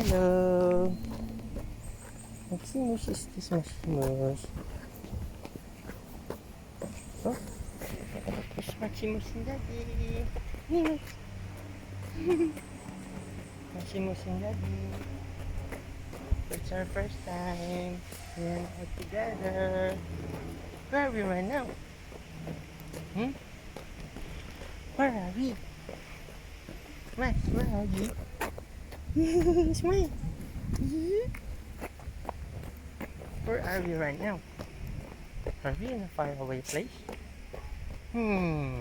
Hello. Maximus is this Maximus. Oh, it's Maximus and Daddy. Maximus. Maximus and Daddy. It's our first time. We're all together. Where are we right now? Where are we? Max, where are you? Smile. Where are we right now? Are we in a faraway place? Where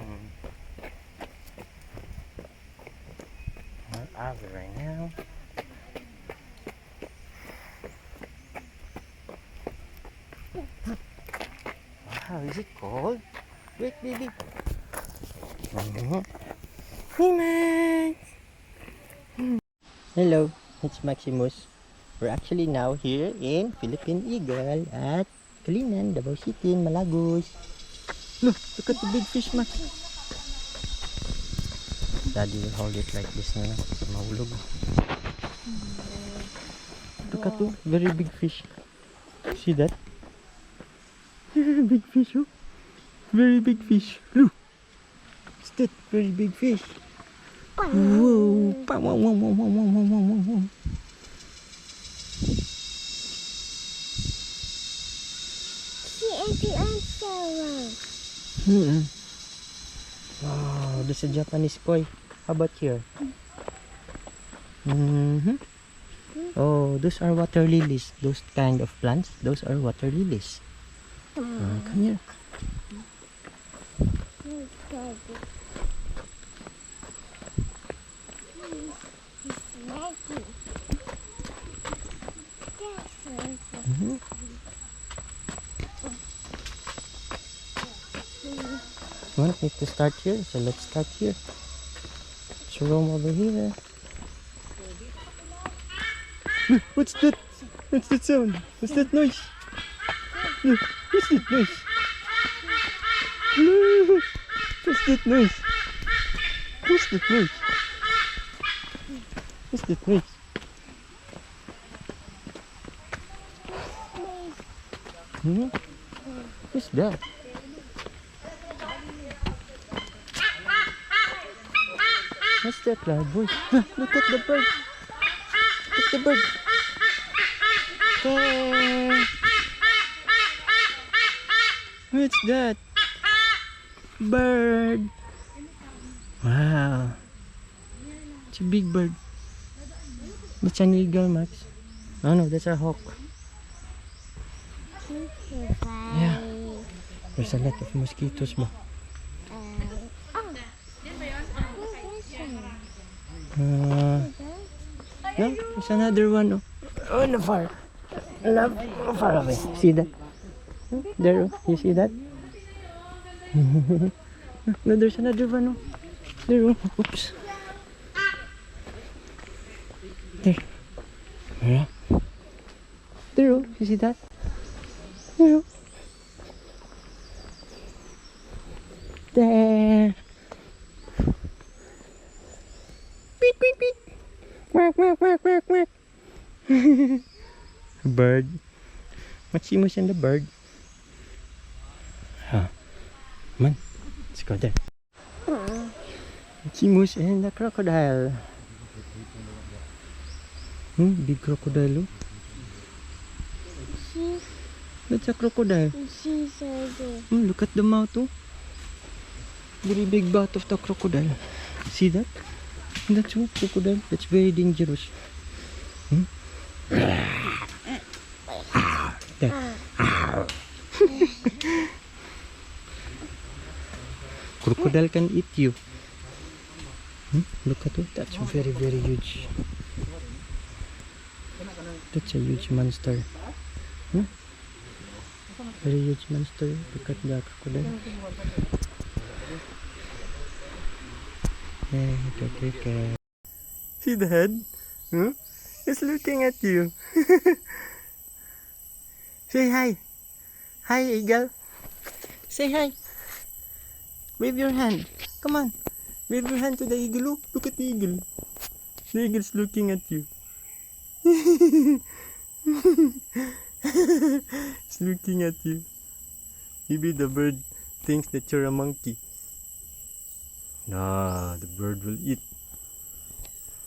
are we right now? Wow, is it cold? Wait, baby. Hey, Max. Hello, it's Maximus. We're actually now here in Philippine Eagle at Kalinan, Davao City, in Malagos. Look at the big fish, Max. Daddy will hold it like this na mahulog. Look at the very big fish. See that? Big fish, oh. Very big fish. Look. It's that very big fish. Whoa. Wow, there's a Japanese koi. How about here? Oh, those are water lilies. Those kind of plants, those are water lilies. Come here. Want me to start here? So let's start here. Let's roam over here. What's that? What's that sound? What's that noise? Look, what's that noise? Look, what's that noise? What's that noise? What's that noise? What's that? What's that loud voice? Look at the bird. Look at the bird. Okay. What's that? Bird. Wow. It's a big bird. That's an eagle, Max. Oh no, that's a hawk. Yeah. There's a lot of mosquitoes, ma. No, there's another one. Oh, no, far. Far away. See that? There, you see that? No, there's another one. There, oops. There. There, you see that? There. There. Beep, beep, beep. Quack, quack, quack, quack, quack. Bird. Maximus and the bird. Come on, let's go there. Maximus and the crocodile. Big crocodile. That's a crocodile. Look at the mouth. Very big mouth of the crocodile. See that? That's a crocodile. That's very dangerous. There. Crocodile can eat you. Look at it. That's very, very huge. That's a huge monster. Very huge monster. Look at the crocodile. Okay. See the head? It's looking at you. Say hi. Hi, eagle. Say hi. Wave your hand. Come on. Wave your hand to the eagle. Look at the eagle. The eagle's looking at you. It's looking at you. Maybe the bird thinks that you're a monkey. Nah, the bird will eat.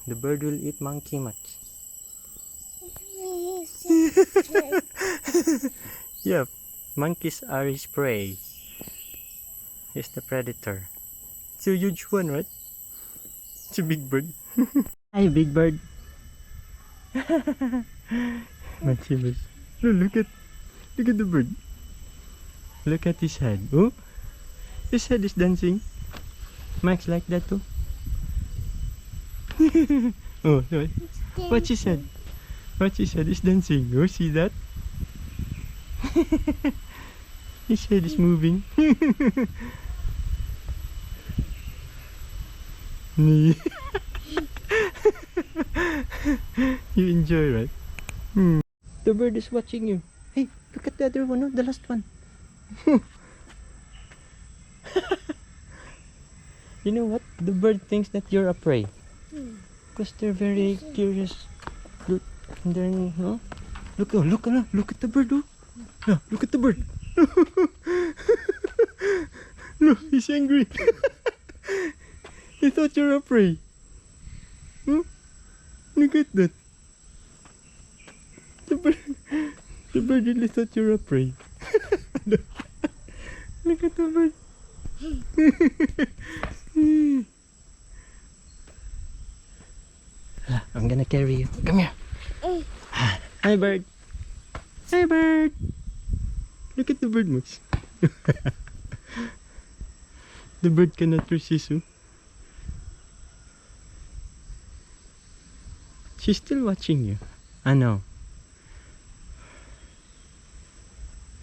The bird will eat monkey much. Yep, monkeys are his prey. He's the predator. It's a huge one, right? It's a big bird. Hi, big bird. Maximus. No, look at the bird. Look at his head. Oh, his head is dancing. Max like that too. Oh, no. What she said? What she said is dancing. Oh, see that? His head is moving. You enjoy, right? The bird is watching you. Hey, look at the other one, oh, the last one. You know what? The bird thinks that you're a prey. Because they're very curious. Look, and then, no? Look, oh, look at the bird, oh. Yeah, look at the bird. Look, he's angry. He thought you're a prey. Hmm? Look at that. The bird really thought you're a prey. Look at the bird. I'm gonna carry you. Come here. Hi, bird. Hi, bird. Look at the bird, Max. The bird cannot resist you. She's still watching you. I know.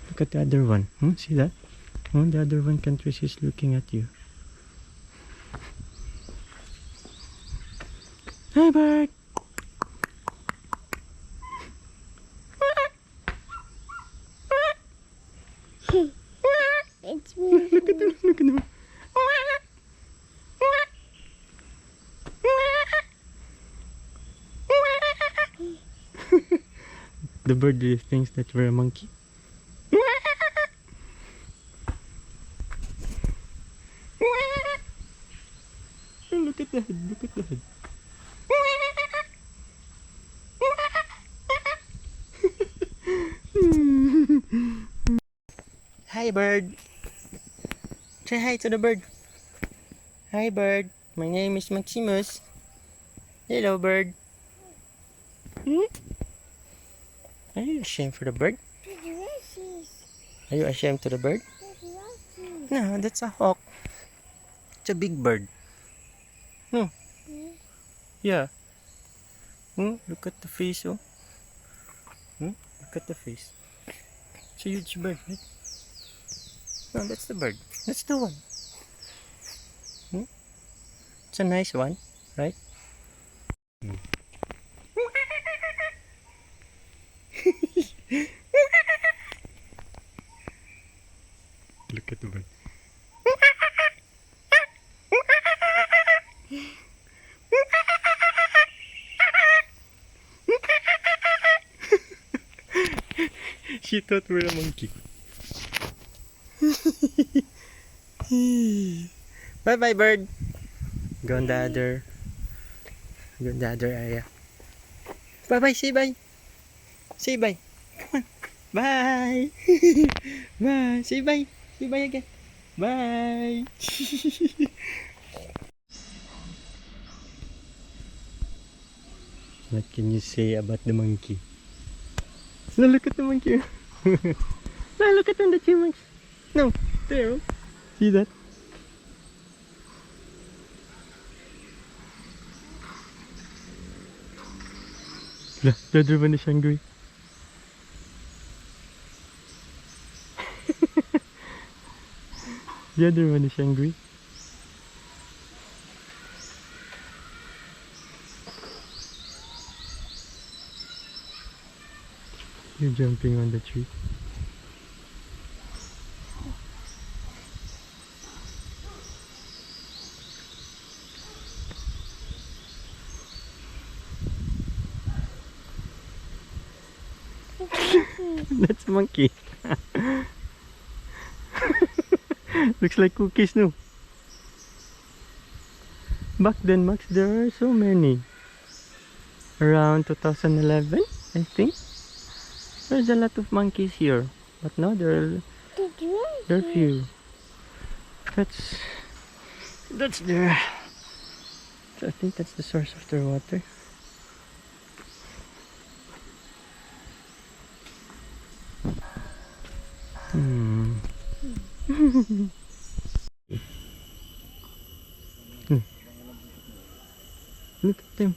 Look at the other one. See that? Oh, the other one can't resist looking at you. Hi, bird. It's me. Look at them. Look at them. The bird really thinks that we're a monkey. Look at the head. Look at the head. Hi, bird. Say hi to the bird. Hi, bird. My name is Maximus. Hello, bird. Are you ashamed for the bird? Are you ashamed to the bird? No, that's a hawk. It's a big bird. No. Yeah. Look at the face, oh. Look at the face. It's a huge bird, right? No, that's the bird. That's the one. It's a nice one, right? Look at the bird. She thought we're a monkey. Bye bye, bird. Go on the other area. Bye bye, say bye. Say bye. Come on. Bye. Bye. Say bye. Say bye again. Bye. What can you say about the monkey? No, look at the monkey. No, look at the chipmunks. No, there. See that? The other one is hungry. The other one is hungry. You're jumping on the tree. That's a monkey. Looks like cookies, no? Back then, Max, there are so many. Around 2011, I think. There's a lot of monkeys here. But now there are few. That's their... I think that's the source of their water. Look at them.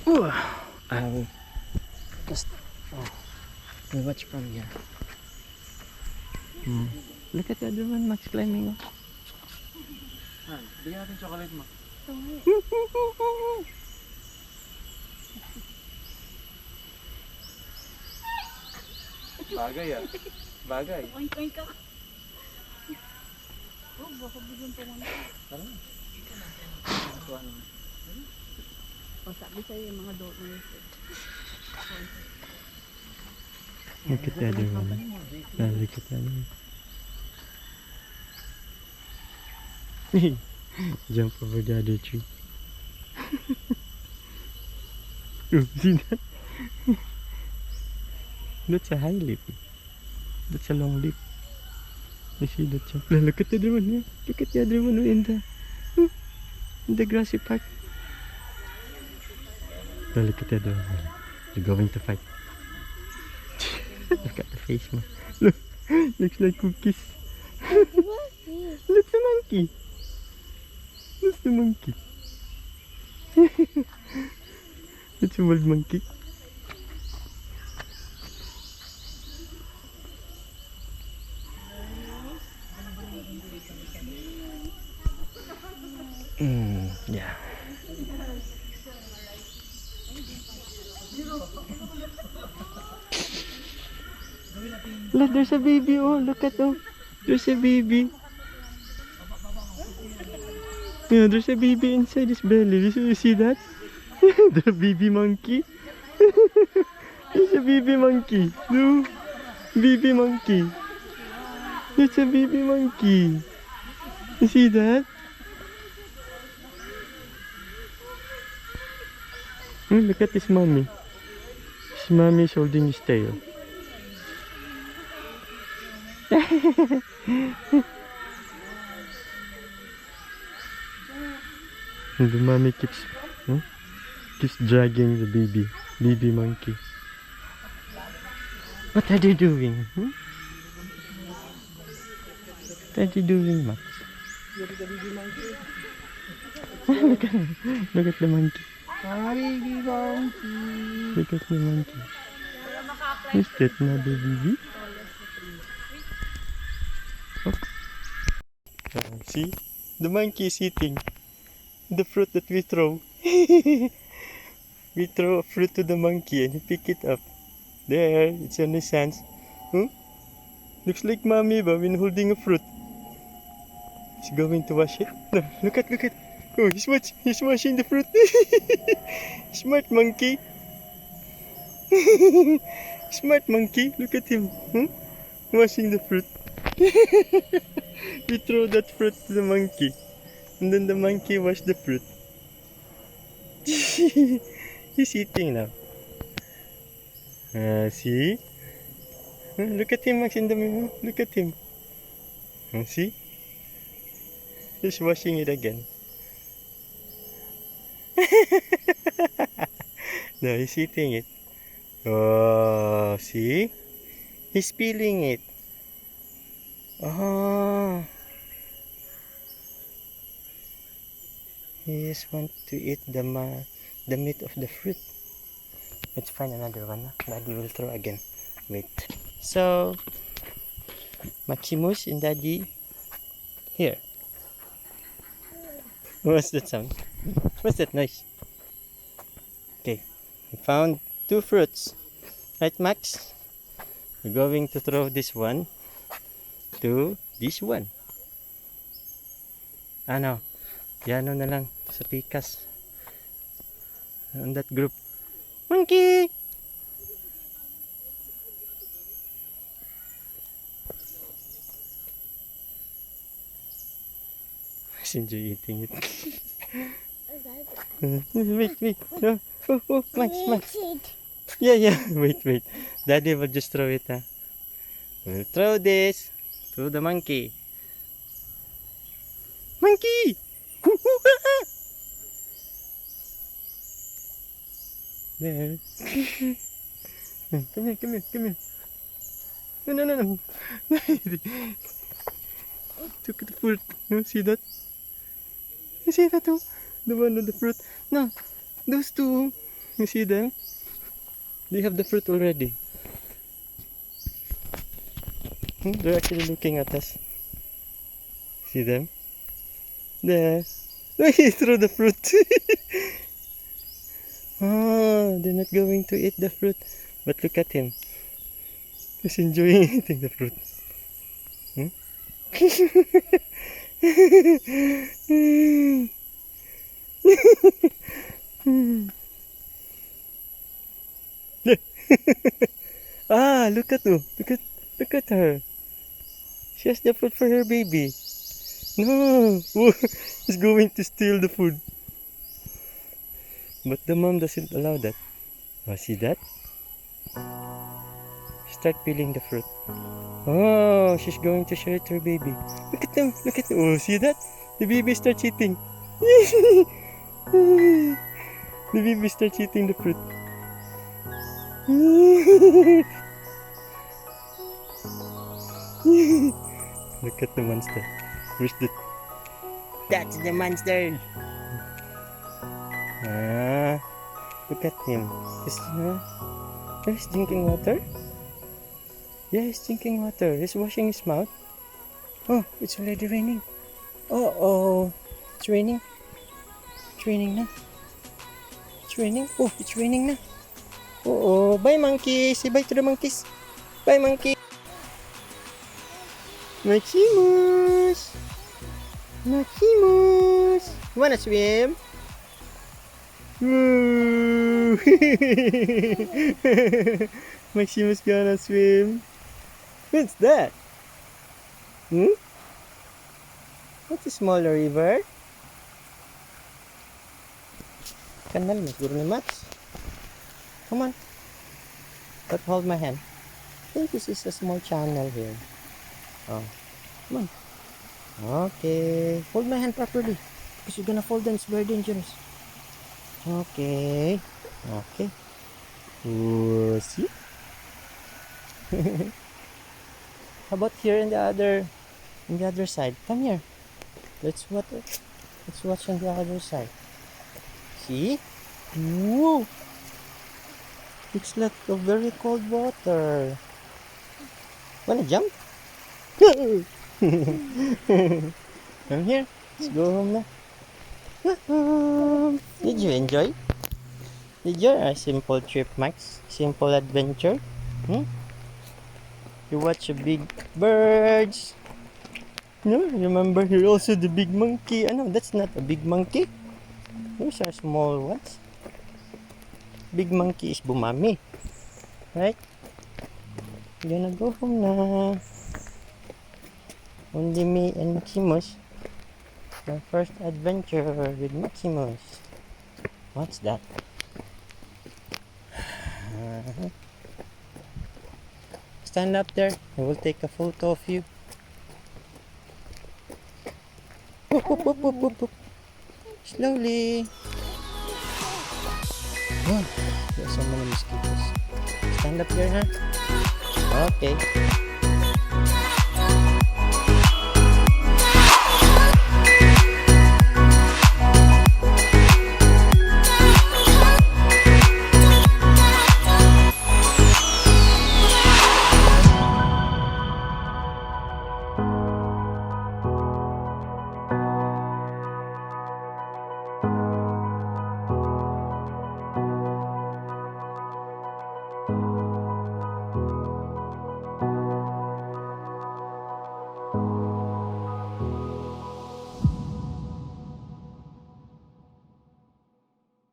Ooh. I will just we'll watch from here. Look at the other one, Max, climbing up. Bigyan natin chocolate mo. Bagay ah. Bagay. Oink-oink ka. Oh, baka bigyan pa naman. Tara na. Sabi sa'yo yung mga donors. Look at the other one. Look at the other one. Jump over the other tree. Oh, see that? That's a high leaf. That's a long leaf. You see that jump? Look at the other one here. Look at the other one in the grassy part. Look at the other one. They're going to fight. Look at the face, man. Look, looks like cookies. Look, the monkey. That's the monkey. It's a wild monkey. Yeah. Look, there's a baby. Oh, look at them. There's a baby. Yeah, there's a baby inside his belly. You see that? The baby monkey. There's a baby monkey. No, baby monkey. It's a baby monkey. You see that? Look at his mommy. His mommy is holding his tail. And the mommy keeps dragging the baby monkey. What are they doing? What are they doing, Max? Look at the baby monkey. Look at the monkey. Baby monkey. Look at the monkey. Is that another baby? Oh. See? The monkey is eating the fruit that we throw. We throw a fruit to the monkey and he pick it up. There, it's on his hands. Looks like mommy ba when holding a fruit. He's going to wash it. No, look at. Oh, he's washing the fruit. Smart monkey. Smart monkey. Look at him. Washing the fruit. We throw that fruit to the monkey. And then the monkey wash the fruit. He's eating now. See? Look at him, Max, in the mirror. Look at him. See? He's washing it again. No, he's eating it. Oh, see? He's peeling it. Oh. He just wants to eat the meat of the fruit. Let's find another one. Daddy will throw again. Wait. So, Maximus and Daddy here. What's that sound? What's that noise? Okay, we found two fruits. Right, Max? We're going to throw this one to this one. Ano? Yano na lang sa pikas. On that group. Monkey! Just enjoy eating it. Wait. Oh, Max. Yeah. Wait. Daddy will just throw it. We'll throw this to the monkey. Monkey! There. Come here. No. Took the fruit. No, see that? You see that too? The one with the fruit. No, those two. You see them? They have the fruit already. They're actually looking at us. See them? There. He threw the fruit. Oh, they're not going to eat the fruit. But look at him. He's enjoying eating the fruit. Look at her. Look at her. She has the food for her baby. No, he's going to steal the food. But the mom doesn't allow that. Oh, see that? Start peeling the fruit. Oh, she's going to share it to her baby. Look at them. Oh, see that? The baby starts eating. The baby starts eating the fruit. Look at the monster. Where's the... That's the monster. Look at him. He's drinking water. Yeah, he's drinking water. He's washing his mouth. Oh, it's already raining. Oh, it's raining. It's raining now. It's raining. Oh, it's raining now. Oh, bye monkeys. Say bye to the monkeys. Bye monkey. Maximus. You wanna swim? Woo! Maximus gonna swim. What's that? What's a small river? Kanal mo siguro ni Max. Come on. But hold my hand. I think this is a small channel here. Oh, come on. Okay. Hold my hand properly. Because you're gonna fall down. It's very dangerous. Okay. Ooh, see? How about here in the other side? Come here. Let's watch on the other side. See? Whoa! It's like a very cold water. Wanna jump? Come here. Let's go home now. Did you enjoy? Did you a simple trip, Max? Simple adventure? You watch the big birds. No, remember here also the big monkey. No, that's not a big monkey. Those are small ones. Big monkey is Bumami. Right? We're gonna go home now. Only me and Maximus. My first adventure with Maximus. What's that? Stand up there. I will take a photo of you. Whoop. Slowly. Oh, there's so many mosquitoes. Stand up there, huh? Okay.